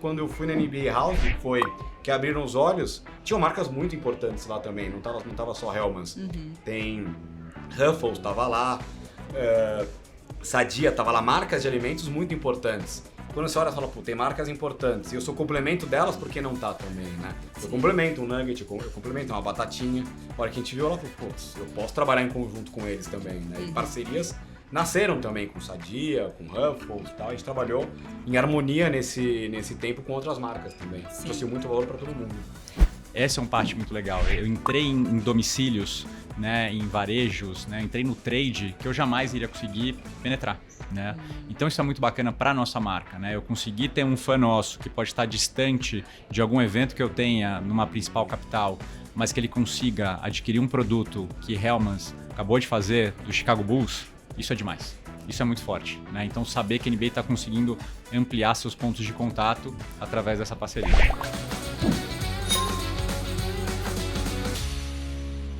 Quando eu fui na NBA House, foi que abriram os olhos, tinham marcas muito importantes lá também, não tava só Hellmann's. Tem Ruffles, tava lá, Sadia, tava lá, marcas de alimentos muito importantes. Quando você olha e fala, pô, tem marcas importantes, e eu sou complemento delas, por que não tá também, né? Eu complemento um nugget, eu complemento uma batatinha. A hora que a gente viu, ela falou, pô, eu posso trabalhar em conjunto com eles também, né? E parcerias nasceram também com Sadia, com Ruffles e tal. A gente trabalhou em harmonia nesse tempo com outras marcas também. Trouxe muito valor para todo mundo. Essa é uma parte muito legal. Eu entrei em domicílios, né, em varejos, né, entrei no trade que eu jamais iria conseguir penetrar, né? Então isso é muito bacana para nossa marca, né? Eu consegui ter um fã nosso que pode estar distante de algum evento que eu tenha numa principal capital, mas que ele consiga adquirir um produto que Hellmann's acabou de fazer do Chicago Bulls. Isso é demais. Isso é muito forte, né? Então saber que a NBA está conseguindo ampliar seus pontos de contato através dessa parceria.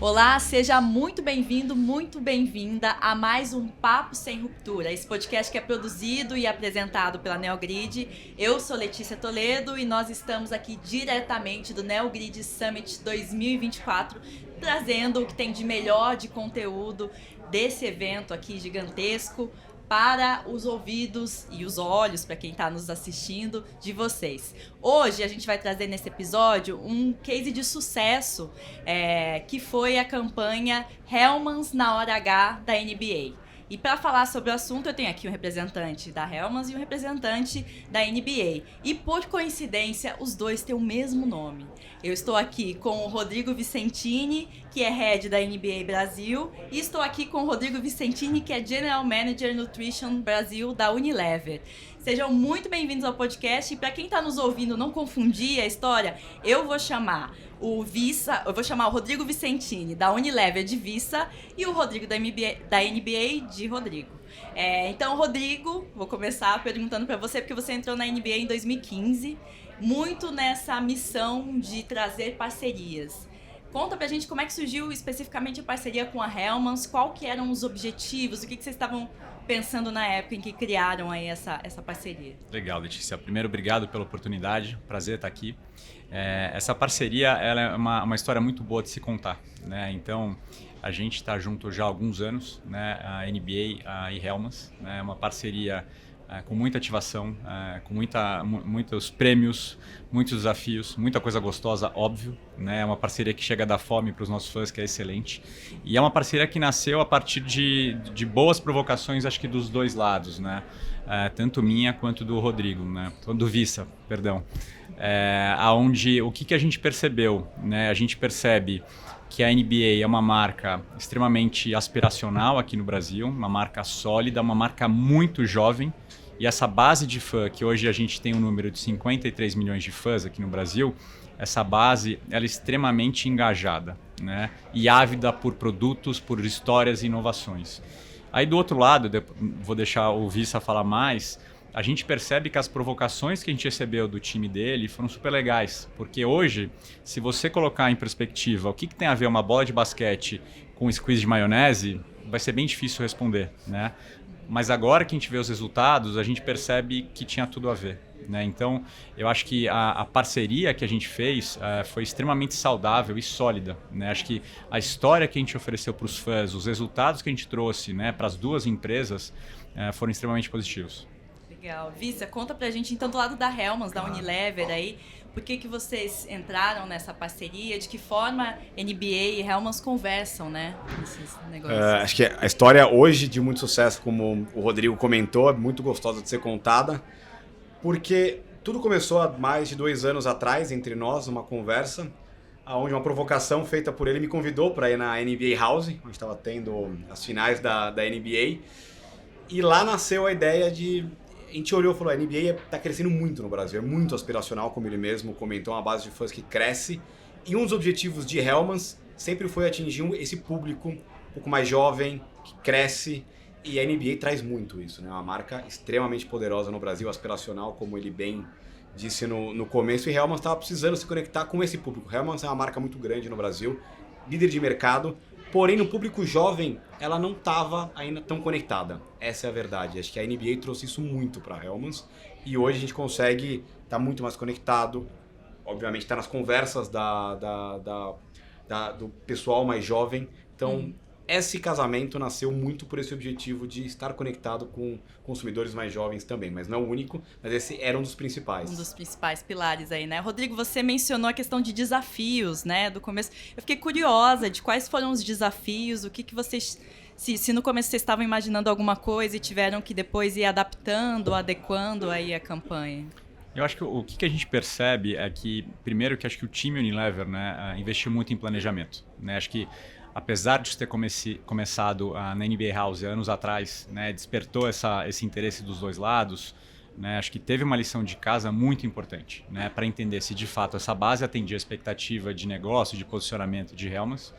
Olá, seja muito bem-vindo, muito bem-vinda a mais um Papo Sem Ruptura, esse podcast que é produzido e apresentado pela Neogrid. Eu sou Letícia Toledo e nós estamos aqui diretamente do Neogrid Summit 2024, trazendo o que tem de melhor de conteúdo desse evento aqui gigantesco para os ouvidos e os olhos, para quem está nos assistindo, de vocês. Hoje a gente vai trazer nesse episódio um case de sucesso, que foi a campanha Hellmann's na hora H da NBA. E para falar sobre o assunto, eu tenho aqui um representante da Hellmann's e um representante da NBA. E por coincidência, os dois têm o mesmo nome. Eu estou aqui com o Rodrigo Vicentini, que é Head da NBA Brasil, e estou aqui com o Rodrigo Vicentini, que é General Manager Nutrition Brasil da Unilever. Sejam muito bem-vindos ao podcast. E para quem está nos ouvindo não confundir a história, eu vou chamar o Rodrigo Vicentini da Unilever de Vissa e o Rodrigo da NBA de Rodrigo. Então, Rodrigo, vou começar perguntando para você, porque você entrou na NBA em 2015, muito nessa missão de trazer parcerias. Conta pra gente como é que surgiu especificamente a parceria com a Hellmann's, qual que eram os objetivos, o que vocês estavam pensando na época em que criaram aí essa parceria. Legal, Letícia. Primeiro, obrigado pela oportunidade, prazer estar aqui. Essa parceria ela é uma história muito boa de se contar, né? Então, a gente está junto já há alguns anos, né? A NBA e Hellmann's, né? Uma parceria com muita ativação, com muitos prêmios, muitos desafios, muita coisa gostosa, óbvio, né? É uma parceria que chega a dar fome para os nossos fãs, que é excelente. E é uma parceria que nasceu a partir de boas provocações, acho que dos dois lados, né? Tanto minha quanto do Rodrigo, né? Do Vissa, perdão. Aonde o que a gente percebeu, né? A gente percebe que a NBA é uma marca extremamente aspiracional aqui no Brasil, uma marca sólida, uma marca muito jovem. E essa base de fã, que hoje a gente tem um número de 53 milhões de fãs aqui no Brasil, essa base ela é extremamente engajada, né? E ávida por produtos, por histórias e inovações. Aí do outro lado, vou deixar o Vissa falar mais, a gente percebe que as provocações que a gente recebeu do time dele foram super legais. Porque hoje, se você colocar em perspectiva o que tem a ver uma bola de basquete com squeeze de maionese, vai ser bem difícil responder, né? Mas agora que a gente vê os resultados, a gente percebe que tinha tudo a ver, né? Então, eu acho que a parceria que a gente fez foi extremamente saudável e sólida, né? Acho que a história que a gente ofereceu para os fãs, os resultados que a gente trouxe, né, para as duas empresas foram extremamente positivos. Legal. Vissa, conta pra gente então do lado da Hellmann's, da Unilever aí, por que vocês entraram nessa parceria, de que forma NBA e Hellmann's conversam, né, nesses negócios? Acho que a história hoje de muito sucesso, como o Rodrigo comentou, é muito gostosa de ser contada, porque tudo começou há mais de 2 anos atrás, entre nós, uma conversa, onde uma provocação feita por ele me convidou para ir na NBA House, onde estava tendo as finais da NBA, e lá nasceu a ideia de... A gente olhou e falou, a NBA está crescendo muito no Brasil, é muito aspiracional, como ele mesmo comentou, uma base de fãs que cresce. E um dos objetivos de Hellmann's sempre foi atingir esse público um pouco mais jovem, que cresce, e a NBA traz muito isso, né? Uma marca extremamente poderosa no Brasil, aspiracional, como ele bem disse no começo, e Hellmann's estava precisando se conectar com esse público. Hellmann's é uma marca muito grande no Brasil, líder de mercado, porém no público jovem ela não estava ainda tão conectada. Essa é a verdade. Acho que a NBA trouxe isso muito para a Hellmann's E hoje a gente consegue estar muito mais conectado, obviamente está nas conversas do pessoal mais jovem. Então, esse casamento nasceu muito por esse objetivo de estar conectado com consumidores mais jovens também, mas não o único, mas esse era um dos principais. Um dos principais pilares aí, né? Rodrigo, você mencionou a questão de desafios, né, do começo. Eu fiquei curiosa de quais foram os desafios, o que vocês... Se no começo vocês estavam imaginando alguma coisa e tiveram que depois ir adaptando, adequando aí a campanha. Eu acho que o que a gente percebe é que, primeiro, que acho que o time Unilever, né, investiu muito em planejamento. Né? Acho que, apesar de ter começado na NBA House anos atrás, né, despertou esse interesse dos dois lados, né, acho que teve uma lição de casa muito importante, né, para entender se de fato essa base atendia a expectativa de negócio, de posicionamento de Hellmann's.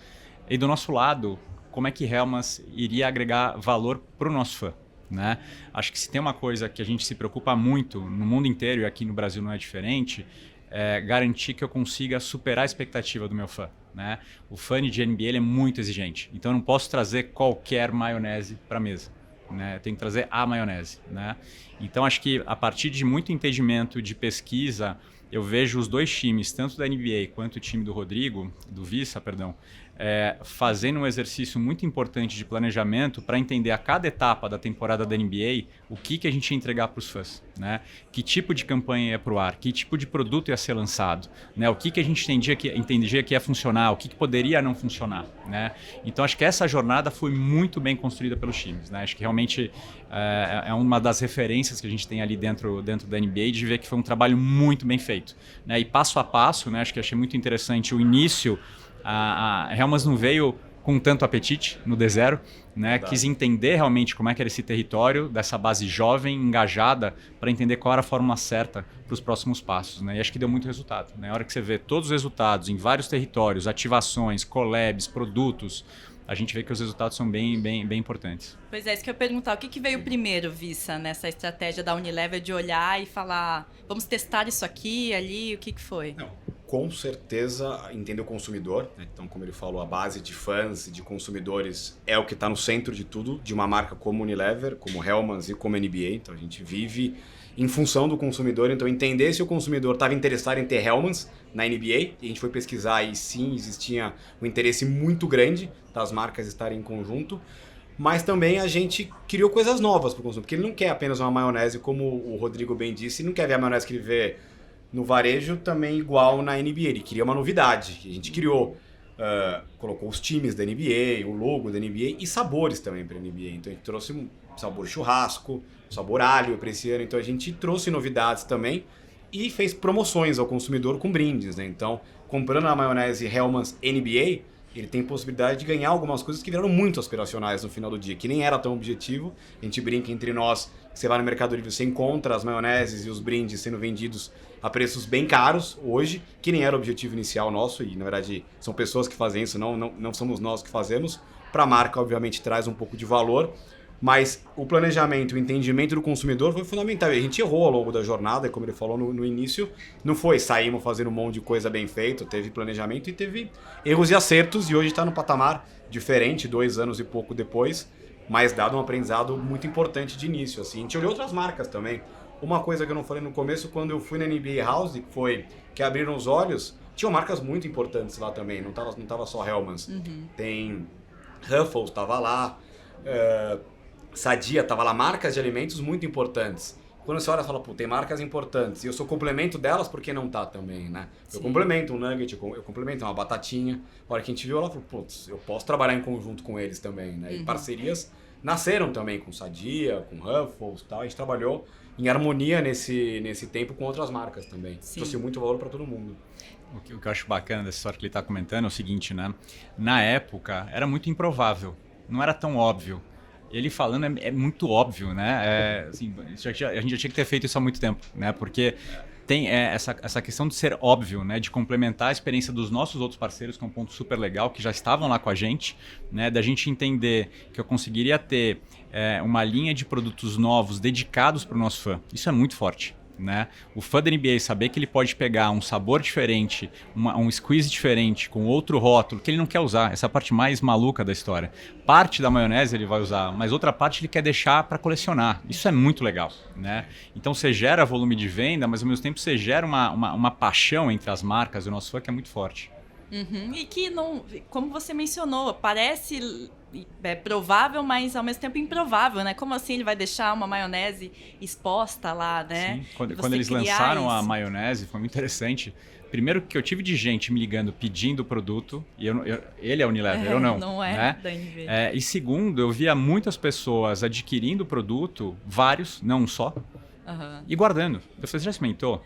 E do nosso lado, como é que Hellmann's iria agregar valor para o nosso fã. Né? Acho que se tem uma coisa que a gente se preocupa muito no mundo inteiro e aqui no Brasil não é diferente, é garantir que eu consiga superar a expectativa do meu fã. Né? O fã de NBA ele é muito exigente, então eu não posso trazer qualquer maionese para a mesa. Né? Eu tenho que trazer a maionese. Né? Então acho que a partir de muito entendimento de pesquisa, eu vejo os dois times, tanto da NBA quanto o time do Rodrigo, do Vissa, perdão, fazendo um exercício muito importante de planejamento para entender a cada etapa da temporada da NBA o que a gente ia entregar para os fãs, né? Que tipo de campanha ia para o ar, que tipo de produto ia ser lançado, né? O que a gente entendia que ia funcionar, o que poderia não funcionar, né? Então acho que essa jornada foi muito bem construída pelos times, né? Acho que realmente é uma das referências que a gente tem ali dentro da NBA de ver que foi um trabalho muito bem feito, né? E passo a passo, né? Acho que achei muito interessante o início. A Hellmann's não veio com tanto apetite no D0, né? Quis entender realmente como é que era esse território dessa base jovem, engajada, para entender qual era a fórmula certa para os próximos passos, né? E acho que deu muito resultado. Né? A hora que você vê todos os resultados em vários territórios, ativações, collabs, produtos, a gente vê que os resultados são bem importantes. Pois é, isso que eu ia perguntar. O que veio primeiro, Vissa, nessa estratégia da Unilever de olhar e falar, vamos testar isso aqui, ali, o que foi? Não, com certeza entender o consumidor. Né? Então, como ele falou, a base de fãs e de consumidores é o que está no centro de tudo, de uma marca como Unilever, como Hellmann's e como NBA. Então, a gente vive em função do consumidor. Então, entender se o consumidor estava interessado em ter Hellmann's na NBA. E a gente foi pesquisar e sim, existia um interesse muito grande das marcas estarem em conjunto. Mas também a gente criou coisas novas para o consumidor. Porque ele não quer apenas uma maionese, como o Rodrigo bem disse, ele não quer ver a maionese que ele vê no varejo também igual na NBA. Ele queria uma novidade. A gente criou, colocou os times da NBA, o logo da NBA e sabores também para a NBA. Então a gente trouxe um sabor churrasco, um sabor alho para esse ano. Então a gente trouxe novidades também e fez promoções ao consumidor com brindes. Né? Então, comprando a maionese Hellmann's NBA, ele tem possibilidade de ganhar algumas coisas que viraram muito aspiracionais no final do dia, que nem era tão objetivo. A gente brinca entre nós, você vai no Mercado Livre, você encontra as maioneses e os brindes sendo vendidos a preços bem caros hoje, que nem era o objetivo inicial nosso, e na verdade são pessoas que fazem isso, não somos nós que fazemos. Para a marca, obviamente, traz um pouco de valor, mas o planejamento, o entendimento do consumidor foi fundamental. A gente errou ao longo da jornada, como ele falou no início, não foi saímos fazendo um monte de coisa bem feita, teve planejamento e teve erros e acertos, e hoje está num patamar diferente, 2 anos e pouco depois, mas dado um aprendizado muito importante de início. Assim. A gente olhou outras marcas também. Uma coisa que eu não falei no começo, quando eu fui na NBA House, foi que abriram os olhos, tinham marcas muito importantes lá também, não tava só Hellmann's. Tem Ruffles, estava lá, Sadia estava lá, marcas de alimentos muito importantes. Quando você olha e fala, pô, tem marcas importantes, e eu sou complemento delas, por que não tá também, né? Sim. Eu complemento um nugget, eu complemento uma batatinha. A hora que a gente viu, ela falou, putz, eu posso trabalhar em conjunto com eles também, né? E parcerias nasceram também com Sadia, com Ruffles e tal. A gente trabalhou em harmonia nesse tempo com outras marcas também. Sim. Trouxe muito valor para todo mundo. O que eu acho bacana dessa história que ele está comentando é o seguinte, né? Na época, era muito improvável, não era tão óbvio. Ele falando é muito óbvio, né? Assim, a gente já tinha que ter feito isso há muito tempo, né? Porque tem essa questão de ser óbvio, né? De complementar a experiência dos nossos outros parceiros, que é um ponto super legal, que já estavam lá com a gente, né? Da gente entender que eu conseguiria ter uma linha de produtos novos dedicados para o nosso fã. Isso é muito forte. né? O fã da NBA saber que ele pode pegar um sabor diferente, um squeeze diferente, com outro rótulo, que ele não quer usar. Essa é a parte mais maluca da história. Parte da maionese ele vai usar, mas outra parte ele quer deixar para colecionar. Isso é muito legal, né? Então você gera volume de venda, mas ao mesmo tempo você gera uma paixão entre as marcas do nosso fã que é muito forte. Uhum. E que, não, como você mencionou, parece provável, mas ao mesmo tempo improvável, né? Como assim ele vai deixar uma maionese exposta lá, né? Sim. Quando eles lançaram a maionese, foi muito interessante. Primeiro que eu tive de gente me ligando pedindo o produto, e ele é Unilever, eu não. Não é, né? Da NB. E segundo, eu via muitas pessoas adquirindo o produto, vários, não um só, e guardando. Eu falei, você já experimentou?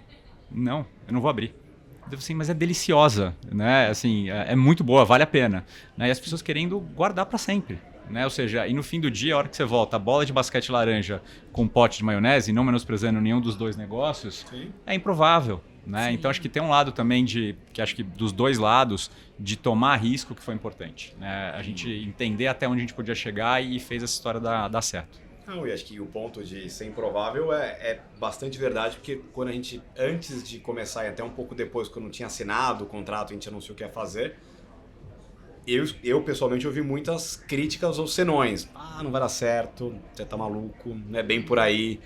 Não, eu não vou abrir. Eu falei assim, mas é deliciosa, né? Assim, é muito boa, vale a pena. Né? E as pessoas querendo guardar para sempre. Né? Ou seja, e no fim do dia, a hora que você volta, a bola de basquete laranja com um pote de maionese, não menosprezando nenhum dos dois negócios, é improvável. Né? Então acho que tem um lado também que acho que dos dois lados, de tomar risco que foi importante. Né? A gente entender até onde a gente podia chegar e fez essa história dar certo. Não, e acho que o ponto de ser improvável é bastante verdade, porque quando a gente, antes de começar e até um pouco depois, quando tinha assinado o contrato, a gente anunciou o que ia fazer, eu pessoalmente ouvi muitas críticas ou senões. Não vai dar certo, você tá maluco, não é bem por aí,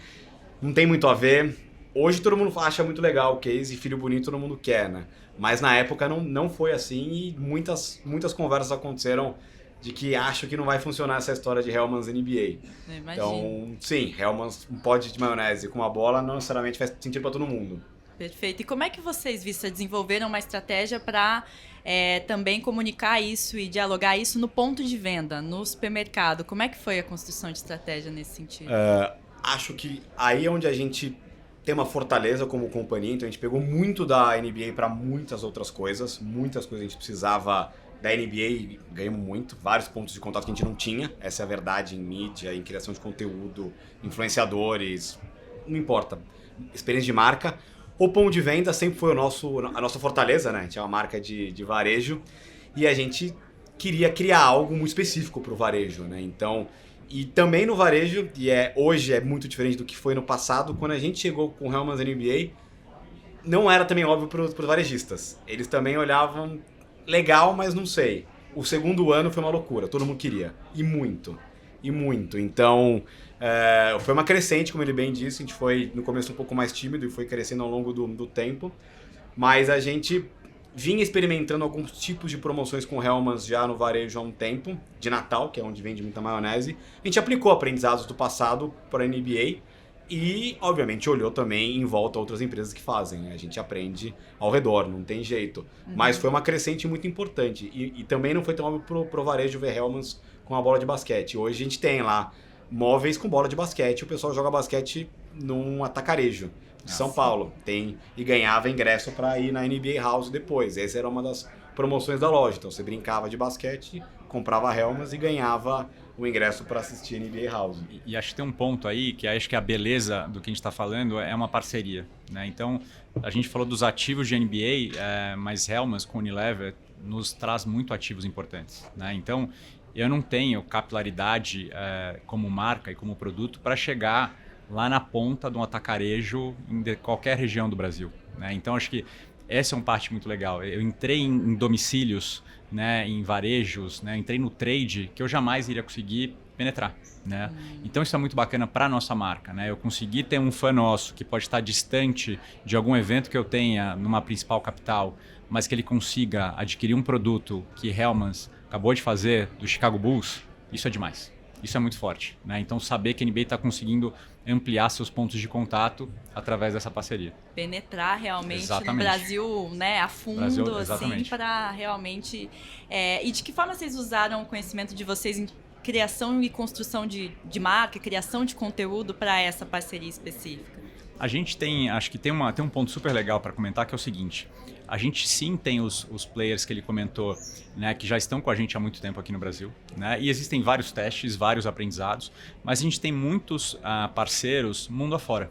não tem muito a ver. Hoje todo mundo acha muito legal o case e filho bonito todo mundo quer, né? Mas na época não foi assim e muitas conversas aconteceram de que acho que não vai funcionar essa história de Hellmann's NBA. Então, sim, Hellmann's, um pote de maionese com uma bola não necessariamente faz sentido para todo mundo. Perfeito. E como é que vocês, Vista, desenvolveram uma estratégia para também comunicar isso e dialogar isso no ponto de venda, no supermercado? Como é que foi a construção de estratégia nesse sentido? Acho que aí é onde a gente tem uma fortaleza como companhia, então a gente pegou muito da NBA para muitas outras coisas, muitas coisas a gente precisava da NBA, ganhamos muito, vários pontos de contato que a gente não tinha, essa é a verdade, em mídia, em criação de conteúdo, influenciadores, não importa, experiência de marca. O ponto de venda sempre foi a nossa fortaleza, né? A gente é uma marca de varejo e a gente queria criar algo muito específico para o varejo, né? Então, e também no varejo, e hoje é muito diferente do que foi no passado, quando a gente chegou com o Hellmann's NBA, não era também óbvio para os varejistas. Eles também olhavam, legal, mas não sei. O segundo ano foi uma loucura, todo mundo queria. E muito. Então, foi uma crescente, como ele bem disse. A gente foi no começo um pouco mais tímido e foi crescendo ao longo do tempo. Mas a gente vinha experimentando alguns tipos de promoções com Hellmann's já no varejo há um tempo. De Natal, que é onde vende muita maionese. A gente aplicou aprendizados do passado para a NBA. E, obviamente, olhou também em volta outras empresas que fazem, né? A gente aprende ao redor, não tem jeito. Mas foi uma crescente muito importante. E também não foi tão óbvio pro varejo ver Hellmann's com a bola de basquete. Hoje a gente tem lá móveis com bola de basquete. O pessoal joga basquete num atacarejo de São Paulo. E ganhava ingresso para ir na NBA House depois. Essa era uma das promoções da loja. Então você brincava de basquete, comprava Hellmann's e ganhava o ingresso para assistir NBA House. E acho que tem um ponto aí que acho que a beleza do que a gente está falando é uma parceria. Né? Então, a gente falou dos ativos de NBA, mas Hellmann's com Unilever nos traz muito ativos importantes. Né? Então, eu não tenho capilaridade como marca e como produto para chegar lá na ponta de um atacarejo em qualquer região do Brasil. Né? Então, acho que essa é uma parte muito legal. Eu entrei em domicílios, né, em varejos, né, entrei no trade que eu jamais iria conseguir penetrar. Né? Então isso é muito bacana para a nossa marca. Né? Eu consegui ter um fã nosso que pode estar distante de algum evento que eu tenha numa principal capital, mas que ele consiga adquirir um produto que Hellmann's acabou de fazer do Chicago Bulls, isso é demais. Isso é muito forte. Né? Então saber que a NBA está conseguindo ampliar seus pontos de contato através dessa parceria. Penetrar realmente exatamente. No Brasil, né, a fundo, Brasil, assim, para realmente... E de que forma vocês usaram o conhecimento de vocês em criação e construção de marca, criação de conteúdo para essa parceria específica? A gente acho que tem um ponto super legal para comentar, que é o seguinte: a gente sim tem os players que ele comentou, né, que já estão com a gente há muito tempo aqui no Brasil, né, e existem vários testes, vários aprendizados, mas a gente tem muitos parceiros mundo afora.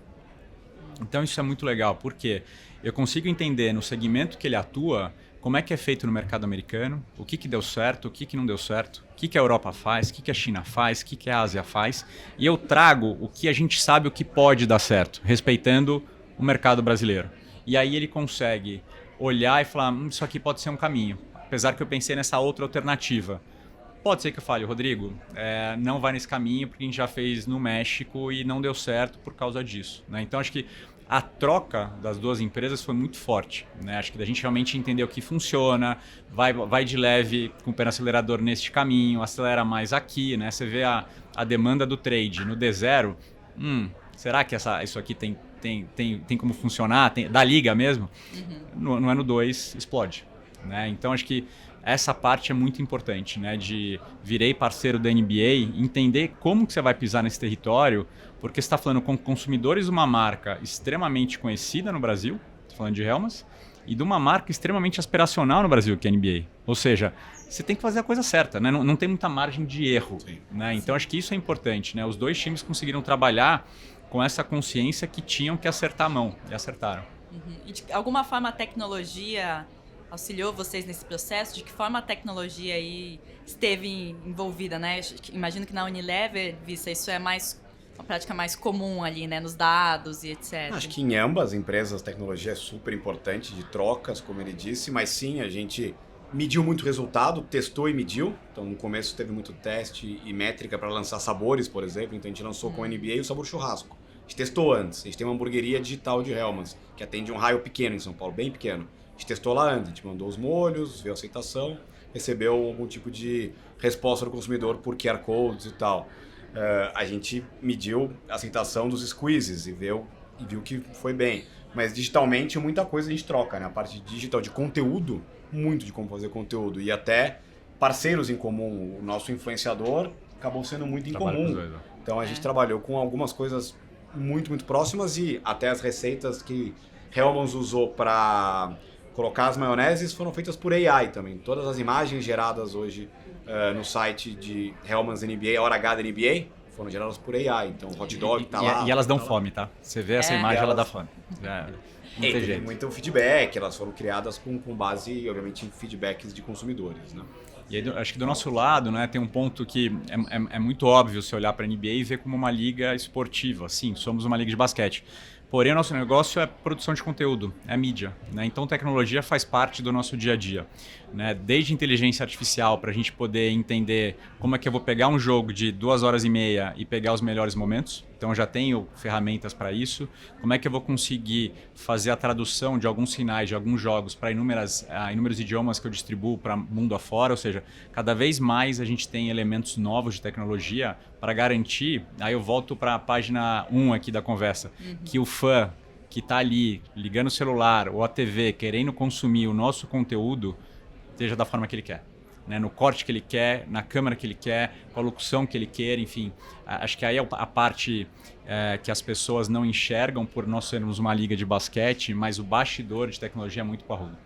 Então isso é muito legal, porque eu consigo entender no segmento que ele atua, como é que é feito no mercado americano, o que deu certo, o que não deu certo, o que a Europa faz, o que a China faz, o que a Ásia faz, e eu trago o que a gente sabe o que pode dar certo, respeitando o mercado brasileiro. E aí ele consegue olhar e falar, isso aqui pode ser um caminho. Apesar que eu pensei nessa outra alternativa. Pode ser que eu fale, Rodrigo, não vai nesse caminho porque a gente já fez no México e não deu certo por causa disso. Né? Então, acho que a troca das duas empresas foi muito forte. Né? Acho que a gente realmente entendeu que funciona, vai de leve com o pé no acelerador neste caminho, acelera mais aqui. Né? Você vê a demanda do trade no D0, será que isso aqui tem como funcionar? Dá liga mesmo? Não é no 2, explode. Né? Então, acho que essa parte é muito importante, né? De virei parceiro da NBA, entender como que você vai pisar nesse território, porque você está falando com consumidores de uma marca extremamente conhecida no Brasil, estou falando de Helmans, e de uma marca extremamente aspiracional no Brasil, que é a NBA. Ou seja, você tem que fazer a coisa certa, né? Não tem muita margem de erro. Né? Então, acho que isso é importante. Né? Os dois times conseguiram trabalhar com essa consciência que tinham que acertar a mão, e acertaram. E de alguma forma a tecnologia auxiliou vocês nesse processo? De que forma a tecnologia aí esteve envolvida, né? Imagino que na Unilever, Vissa, isso é uma prática mais comum ali, né? Nos dados e etc. Acho que em ambas empresas a tecnologia é super importante, de trocas, como ele disse, mas sim, a gente mediu muito resultado, testou e mediu. Então, no começo teve muito teste e métrica para lançar sabores, por exemplo. Então, a gente lançou com a NBA o sabor churrasco. A gente testou antes. A gente tem uma hamburgueria digital de Hellmann's, que atende um raio pequeno em São Paulo, bem pequeno. A gente testou lá antes, a gente mandou os molhos, viu a aceitação, recebeu algum tipo de resposta do consumidor por QR Codes e tal. A gente mediu a aceitação dos squeezes e viu que foi bem. Mas digitalmente muita coisa a gente troca, né? A parte digital de conteúdo, muito de como fazer conteúdo. E até parceiros em comum. O nosso influenciador acabou sendo muito em comum. Então a gente trabalhou com algumas coisas muito, muito próximas e até as receitas que Hellmann's usou para colocar as maioneses foram feitas por AI também. Todas as imagens geradas hoje no site de Hellmann's NBA, a hora H da NBA, foram geradas por AI. Então o hot dog tá lá. E elas dão fome, tá? Você vê essa imagem, ela dá fome. Tem muito feedback, elas foram criadas com base, obviamente, em feedbacks de consumidores, né? E aí, acho que do nosso lado, né, tem um ponto que é muito óbvio você olhar para a NBA e ver como uma liga esportiva. Sim, somos uma liga de basquete. Porém, o nosso negócio é produção de conteúdo, é mídia. Né? Então, tecnologia faz parte do nosso dia a dia. Né? Desde inteligência artificial, para a gente poder entender como é que eu vou pegar um jogo de 2h30 e pegar os melhores momentos. Então, eu já tenho ferramentas para isso. Como é que eu vou conseguir fazer a tradução de alguns sinais, de alguns jogos, para inúmeros idiomas que eu distribuo para mundo afora. Ou seja, cada vez mais a gente tem elementos novos de tecnologia para garantir, aí eu volto para a página 1 aqui da conversa, que o fã que está ali ligando o celular ou a TV, querendo consumir o nosso conteúdo, esteja da forma que ele quer. Né? No corte que ele quer, na câmera que ele quer, com a locução que ele quer, enfim. Acho que aí é a parte que as pessoas não enxergam por nós sermos uma liga de basquete, mas o bastidor de tecnologia é muito parrudo.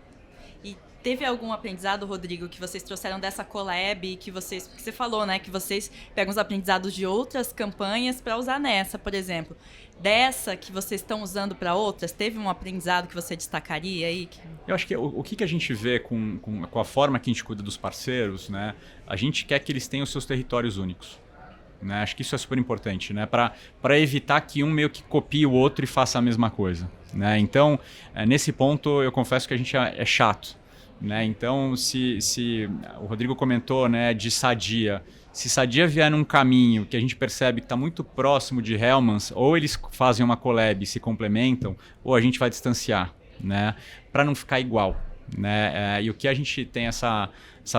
Teve algum aprendizado, Rodrigo, que vocês trouxeram dessa collab, que você falou, né? Que vocês pegam os aprendizados de outras campanhas para usar nessa, por exemplo. Dessa que vocês estão usando para outras, teve um aprendizado que você destacaria aí? Eu acho que o que a gente vê com a forma que a gente cuida dos parceiros, né? A gente quer que eles tenham os seus territórios únicos. Né? Acho que isso é super importante, né? Para evitar que um meio que copie o outro e faça a mesma coisa. Né? Então, nesse ponto, eu confesso que a gente é chato. Né? Então, se o Rodrigo comentou, né, de Sadia, se Sadia vier num caminho que a gente percebe que está muito próximo de Hellmann's, ou eles fazem uma collab e se complementam, ou a gente vai distanciar, né, para não ficar igual. Né? E o que a gente tem essa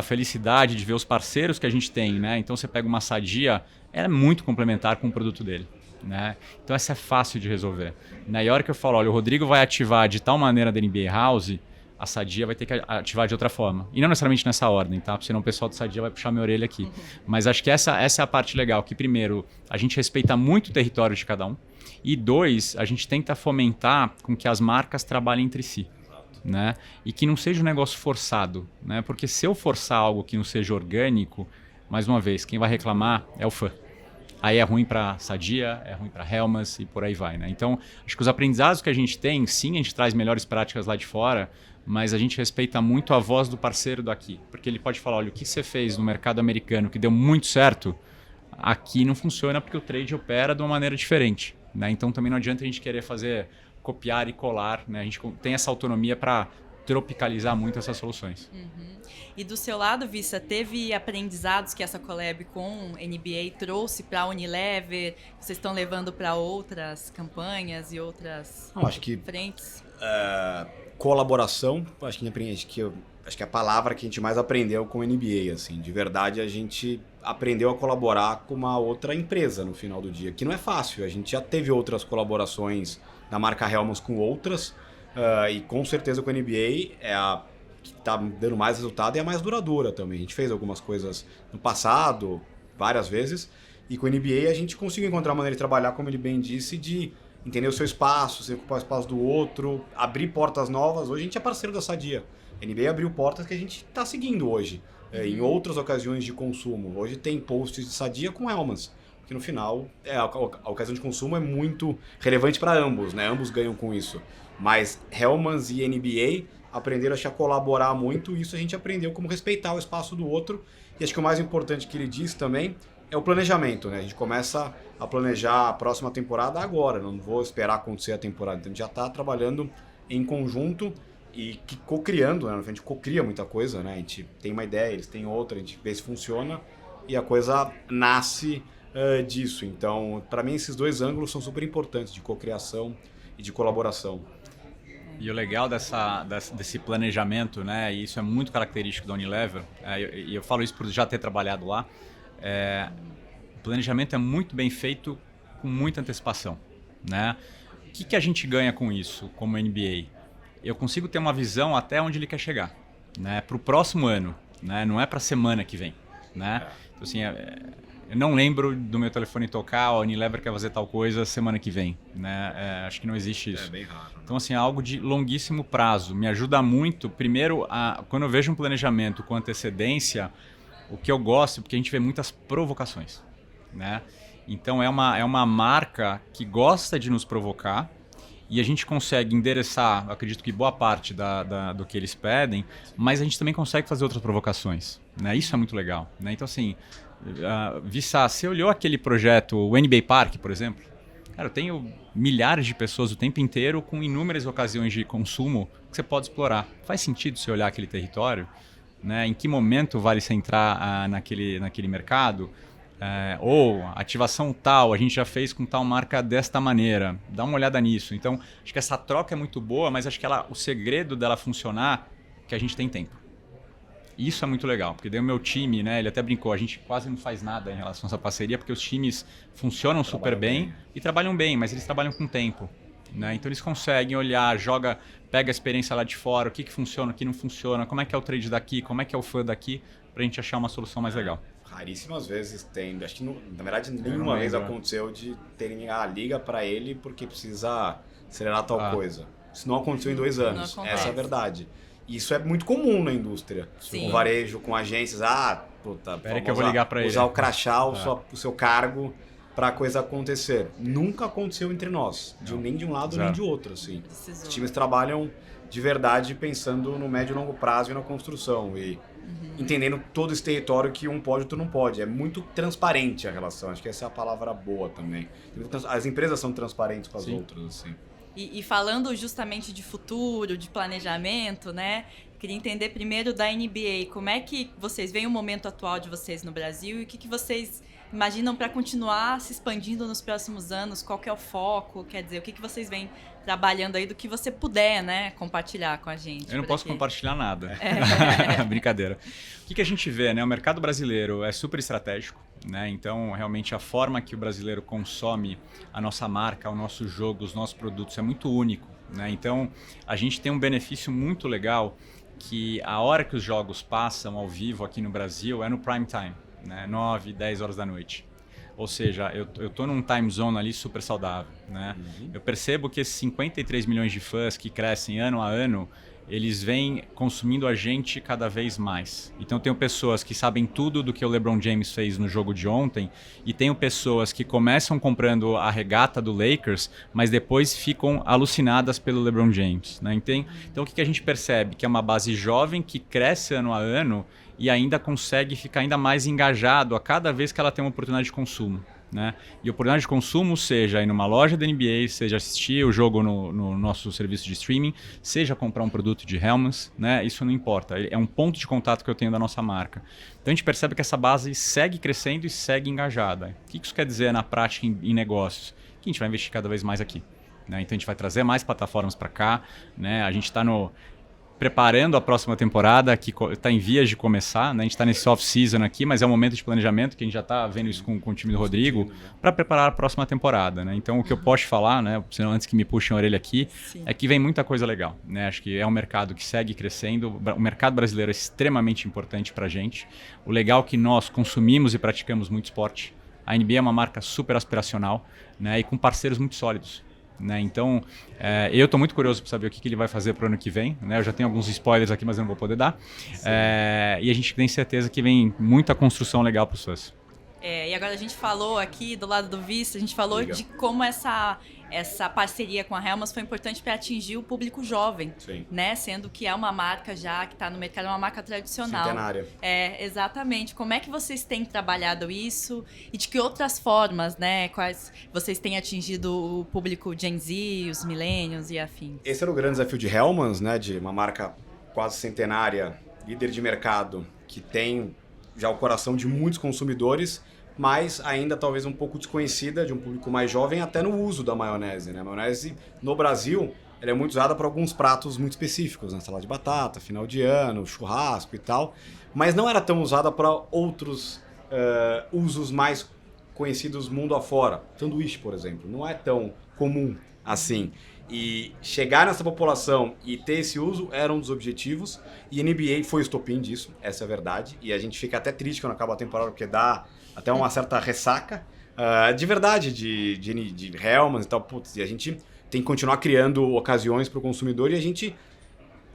felicidade de ver os parceiros que a gente tem, né? Então você pega uma Sadia, ela é muito complementar com o produto dele. Né? Então essa é fácil de resolver. Né? E a hora que eu falo, olha, o Rodrigo vai ativar de tal maneira da NBA House, a Sadia vai ter que ativar de outra forma. E não necessariamente nessa ordem, tá? Porque senão o pessoal do Sadia vai puxar minha orelha aqui. Mas acho que essa é a parte legal, que primeiro, a gente respeita muito o território de cada um. E dois, a gente tenta fomentar com que as marcas trabalhem entre si. Né? E que não seja um negócio forçado. Né? Porque se eu forçar algo que não seja orgânico, mais uma vez, quem vai reclamar é o fã. Aí é ruim para Sadia, é ruim para Hellmann's e por aí vai. Né? Então, acho que os aprendizados que a gente tem, sim, a gente traz melhores práticas lá de fora, mas a gente respeita muito a voz do parceiro daqui. Porque ele pode falar, olha, o que você fez no mercado americano que deu muito certo, aqui não funciona porque o trade opera de uma maneira diferente. Né? Então também não adianta a gente querer fazer copiar e colar, né? A gente tem essa autonomia para tropicalizar muito essas soluções. E do seu lado, Vissa, teve aprendizados que essa collab com NBA trouxe para a Unilever? Vocês estão levando para outras campanhas e outras frentes? Colaboração, acho que é a palavra que a gente mais aprendeu com o NBA, assim. De verdade, a gente aprendeu a colaborar com uma outra empresa no final do dia, que não é fácil. A gente já teve outras colaborações da marca Hellmann's com outras, e com certeza com a NBA é a que está dando mais resultado e é a mais duradoura também. A gente fez algumas coisas no passado, várias vezes, e com a NBA a gente conseguiu encontrar uma maneira de trabalhar, como ele bem disse, de entender o seu espaço, sem ocupar o espaço do outro, abrir portas novas. Hoje a gente é parceiro da Sadia. A NBA abriu portas que a gente está seguindo hoje, em outras ocasiões de consumo. Hoje tem posts de Sadia com Hellmann's, porque no final a ocasião de consumo é muito relevante para ambos, né? Ambos ganham com isso. Mas Hellmann's e NBA aprenderam a colaborar muito, e isso a gente aprendeu como respeitar o espaço do outro. E acho que o mais importante que ele disse também é o planejamento, né? A gente começa a planejar a próxima temporada agora, não vou esperar acontecer a temporada. Então a gente já está trabalhando em conjunto e co-criando, né? A gente co-cria muita coisa, né? A gente tem uma ideia, eles têm outra, a gente vê se funciona e a coisa nasce disso. Então, para mim, esses dois ângulos são super importantes, de co-criação e de colaboração. E o legal desse planejamento, né, e isso é muito característico da Unilever, e eu falo isso por já ter trabalhado lá, o planejamento é muito bem feito com muita antecipação, né? O que a gente ganha com isso, como NBA? Eu consigo ter uma visão até onde ele quer chegar, né, para o próximo ano, né, não é para a semana que vem, né? Então, assim, eu não lembro do meu telefone tocar, a Unilever quer fazer tal coisa semana que vem, né? Acho que não existe isso. É bem raro. Então, assim, é algo de longuíssimo prazo. Me ajuda muito, primeiro, quando eu vejo um planejamento com antecedência, o que eu gosto, porque a gente vê muitas provocações, né? Então, é uma marca que gosta de nos provocar e a gente consegue endereçar, acredito que boa parte do que eles pedem, mas a gente também consegue fazer outras provocações, né? Isso é muito legal, né? Então, assim, Vissa, você olhou aquele projeto, o NBA Park, por exemplo? Cara, eu tenho milhares de pessoas o tempo inteiro com inúmeras ocasiões de consumo que você pode explorar. Faz sentido você olhar aquele território? Né? Em que momento vale você entrar naquele mercado? Ou ativação tal, a gente já fez com tal marca desta maneira. Dá uma olhada nisso. Então, acho que essa troca é muito boa, mas acho que o segredo dela funcionar é que a gente tem tempo. Isso é muito legal, porque daí o meu time, né, ele até brincou, a gente quase não faz nada em relação a essa parceria, porque os times funcionam super bem e trabalham bem, mas eles trabalham com tempo, né? Então eles conseguem olhar, pega a experiência lá de fora, o que funciona, o que não funciona, como é que é o trade daqui, como é que é o fã daqui, pra gente achar uma solução mais legal. Raríssimas vezes tem, acho que na verdade nenhuma vez aconteceu de terem liga para ele porque precisa acelerar tal coisa. Isso não aconteceu em 2 anos, essa é a verdade. Isso é muito comum na indústria. Sim. Com varejo, com agências. Peraí que eu vou ligar para ele. Usar o crachá, o seu cargo para a coisa acontecer. Nunca aconteceu entre nós, nem de um lado nem de outro. Assim. Os times trabalham de verdade pensando no médio e longo prazo e na construção. E entendendo todo esse território que um pode e outro não pode. É muito transparente a relação. Acho que essa é a palavra boa também. As empresas são transparentes com as outras. Assim. E falando justamente de futuro, de planejamento, né? Queria entender primeiro da NBA, como é que vocês veem o momento atual de vocês no Brasil e o que vocês imaginam para continuar se expandindo nos próximos anos? Qual que é o foco? Quer dizer, o que vocês vêm trabalhando aí do que você puder, né, compartilhar com a gente? Eu não posso compartilhar nada. Brincadeira. O que a gente vê, né? O mercado brasileiro é super estratégico, né? Então, realmente, a forma que o brasileiro consome a nossa marca, o nosso jogo, os nossos produtos é muito único, né? Então, a gente tem um benefício muito legal que a hora que os jogos passam ao vivo aqui no Brasil é no prime time, né? 9, 10 horas da noite. Ou seja, eu tô num time zone ali super saudável, né? Eu percebo que esses 53 milhões de fãs que crescem ano a ano, eles vêm consumindo a gente cada vez mais. Então, tenho pessoas que sabem tudo do que o LeBron James fez no jogo de ontem e tenho pessoas que começam comprando a regata do Lakers, mas depois ficam alucinadas pelo LeBron James, né? Então, o que a gente percebe? Que é uma base jovem que cresce ano a ano e ainda consegue ficar ainda mais engajado a cada vez que ela tem uma oportunidade de consumo. né? E oportunidade de consumo, seja ir numa loja da NBA, seja assistir o jogo no nosso serviço de streaming, seja comprar um produto de Hellmann's, né? Isso não importa. É um ponto de contato que eu tenho da nossa marca. Então a gente percebe que essa base segue crescendo e segue engajada. O que isso quer dizer na prática em negócios? Que a gente vai investir cada vez mais aqui, né? Então a gente vai trazer mais plataformas para cá, né? A gente está preparando a próxima temporada, que está em vias de começar, né? A gente está nesse off-season aqui, mas é um momento de planejamento que a gente já está vendo isso com o time do Rodrigo para preparar a próxima temporada, né? Então o que eu posso falar, né, senão antes que me puxem a orelha aqui, é que vem muita coisa legal, né? Acho que é um mercado que segue crescendo, o mercado brasileiro é extremamente importante para a gente. O legal é que nós consumimos e praticamos muito esporte. A NBA é uma marca super aspiracional, né, e com parceiros muito sólidos. Né? Então, eu estou muito curioso para saber o que ele vai fazer para o ano que vem. Né? Eu já tenho alguns spoilers aqui, mas eu não vou poder dar. E a gente tem certeza que vem muita construção legal para os fãs. E agora a gente falou aqui do lado do Vista, a gente falou de como essa parceria com a Hellmann's foi importante para atingir o público jovem, né? Sendo que é uma marca já que está no mercado, é uma marca tradicional. Centenária. Exatamente. Como é que vocês têm trabalhado isso e de que outras formas, né? Quais vocês têm atingido o público Gen Z, os millennials e afins? Esse era o grande desafio de Hellmann's, né? De uma marca quase centenária, líder de mercado, que tem já o coração de muitos consumidores, mas ainda talvez um pouco desconhecida de um público mais jovem até no uso da maionese, né? A maionese no Brasil ela é muito usada para alguns pratos muito específicos, né? Salada de batata, final de ano, churrasco e tal, mas não era tão usada para outros usos mais conhecidos mundo afora. Sanduíche, por exemplo, não é tão comum assim. E chegar nessa população e ter esse uso era um dos objetivos. E a NBA foi o estopim disso, essa é a verdade. E a gente fica até triste quando acaba a temporada, porque dá até uma certa ressaca de verdade, de Hellmann's e tal. Putz, e a gente tem que continuar criando ocasiões para o consumidor. E a gente,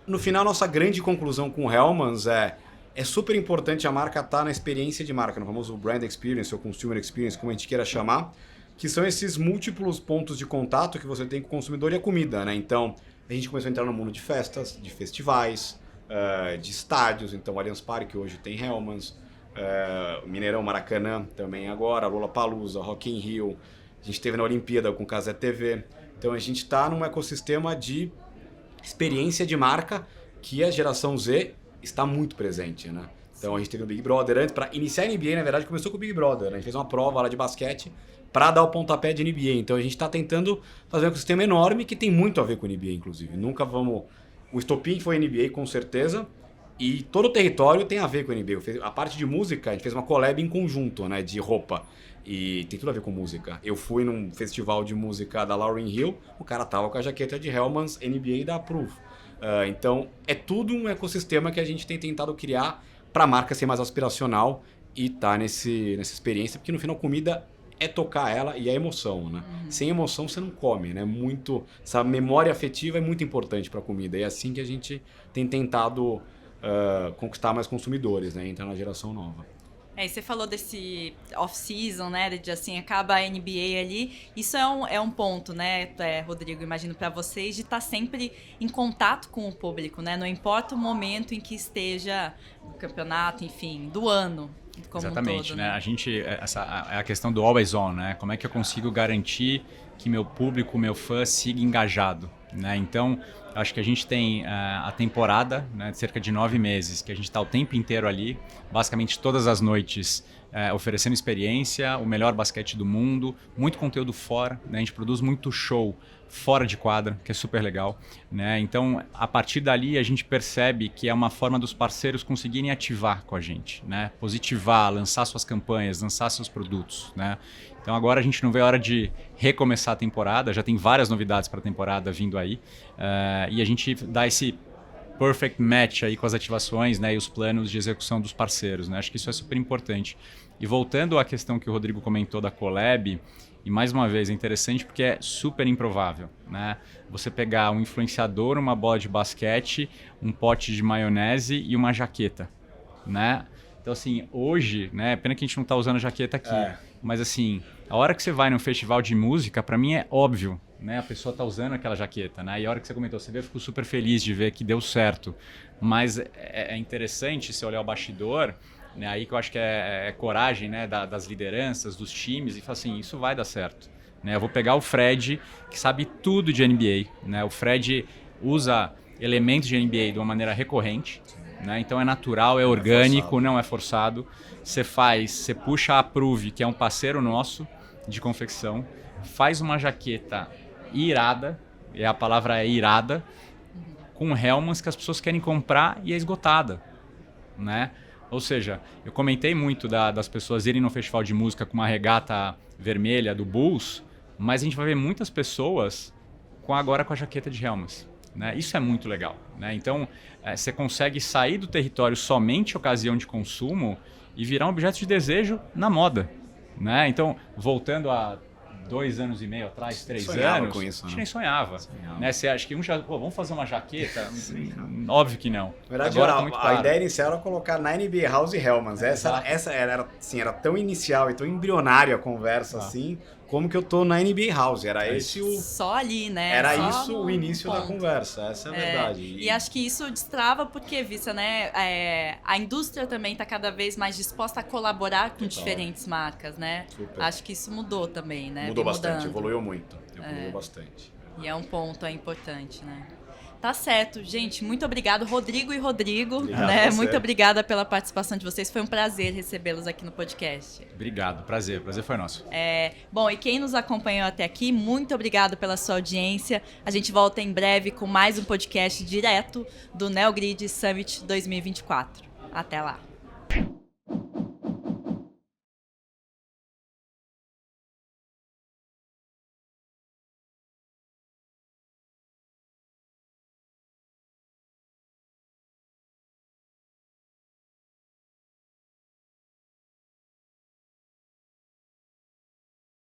no final, nossa grande conclusão com o Hellmann's é super importante a marca estar na experiência de marca, no famoso brand experience ou consumer experience, como a gente queira chamar, que são esses múltiplos pontos de contato que você tem com o consumidor e a comida, né? Então, a gente começou a entrar no mundo de festas, de festivais, de estádios. Então, o Allianz Parque hoje tem Hellmann's, o Mineirão, Maracanã também agora, Lollapalooza, Rock in Rio. A gente teve na Olimpíada com Cazé TV. Então, a gente está num ecossistema de experiência de marca que a geração Z está muito presente, né? Então, a gente teve o Big Brother antes. Para iniciar a NBA, na verdade, começou com o Big Brother, né? A gente fez uma prova lá de basquete para dar o pontapé de NBA. Então a gente está tentando fazer um ecossistema enorme que tem muito a ver com a NBA, inclusive. Nunca vamos... O estopim foi a NBA, com certeza, e todo o território tem a ver com a NBA. A parte de música, a gente fez uma collab em conjunto, né, de roupa, e tem tudo a ver com música. Eu fui num festival de música da Lauryn Hill, o cara tava com a jaqueta de Hellmann's NBA da Proof. Então é tudo um ecossistema que a gente tem tentado criar para a marca ser mais aspiracional e tá nessa experiência, porque no final comida é tocar ela e é emoção, né? Sem emoção você não come, né? Essa memória afetiva é muito importante para a comida. E é assim que a gente tem tentado conquistar mais consumidores, né? Entrar na geração nova. E você falou desse off-season, né? De assim, acaba a NBA ali. Isso é um ponto, né, Rodrigo? Imagino para vocês de estar sempre em contato com o público, né? Não importa o momento em que esteja o campeonato, enfim, do ano. Exatamente, um todo, né? A gente, essa é a questão do always on, né? Como é que eu consigo garantir que meu público, meu fã siga engajado, né? Então, acho que a gente tem a temporada, né, de cerca de 9 meses, que a gente está o tempo inteiro ali, basicamente todas as noites, oferecendo experiência, o melhor basquete do mundo, muito conteúdo fora, né? A gente produz muito show fora de quadra, que é super legal, né? Então, a partir dali, a gente percebe que é uma forma dos parceiros conseguirem ativar com a gente, né? Positivar, lançar suas campanhas, lançar seus produtos, né? Então, agora a gente não vê a hora de recomeçar a temporada, já tem várias novidades para a temporada vindo aí, e a gente dá esse perfect match aí com as ativações, né, e os planos de execução dos parceiros, né? Acho que isso é super importante. E voltando à questão que o Rodrigo comentou da collab, e mais uma vez é interessante porque é super improvável, né? Você pegar um influenciador, uma bola de basquete, um pote de maionese e uma jaqueta, né? Então assim, hoje, né, pena que a gente não está usando a jaqueta aqui, mas assim, a hora que você vai num festival de música, para mim é óbvio, né? A pessoa tá usando aquela jaqueta, né? E a hora que você comentou, você ficou super feliz de ver que deu certo. Mas é interessante, se olhar o bastidor, né? Aí que eu acho que é coragem, né, das lideranças, dos times, e falar assim, isso vai dar certo. Né? Eu vou pegar o Fred, que sabe tudo de NBA. Né? O Fred usa elementos de NBA de uma maneira recorrente. Né? Então é natural, é orgânico, não é forçado. Você puxa a Approve, que é um parceiro nosso de confecção, faz uma jaqueta irada, e a palavra é irada, com Hellmann's que as pessoas querem comprar e é esgotada. Né? Ou seja, eu comentei muito das pessoas irem no festival de música com uma regata vermelha do Bulls, mas a gente vai ver muitas pessoas agora com a jaqueta de Hellmann's. Né? Isso é muito legal. Né? Então, você consegue sair do território somente ocasião de consumo e virar um objeto de desejo na moda. Né? Então, voltando a 2 anos e meio atrás, 3 anos, com isso, a gente nem sonhava. Né? Você acha que vamos fazer uma jaqueta? Óbvio que não. Na verdade, agora tá muito claro. A ideia inicial era colocar na NBA House e Hellmann's. Essa era, assim, era tão inicial e tão embrionária a conversa, assim, como que eu tô na NBA House. Era esse o... Só ali, né? Era Só isso o início da conversa, essa é a verdade. E acho que isso destrava porque, Vissa, né? A indústria também está cada vez mais disposta a colaborar com diferentes marcas, né? Super. Acho que isso mudou também, né? Mudou bastante, evoluiu muito. Evoluiu bastante. E é um ponto importante, né? Tá certo, gente. Muito obrigado, Rodrigo e Rodrigo. Né? Muito obrigada pela participação de vocês. Foi um prazer recebê-los aqui no podcast. Obrigado, prazer foi nosso. Bom, e quem nos acompanhou até aqui, muito obrigado pela sua audiência. A gente volta em breve com mais um podcast direto do NeoGrid Summit 2024. Até lá.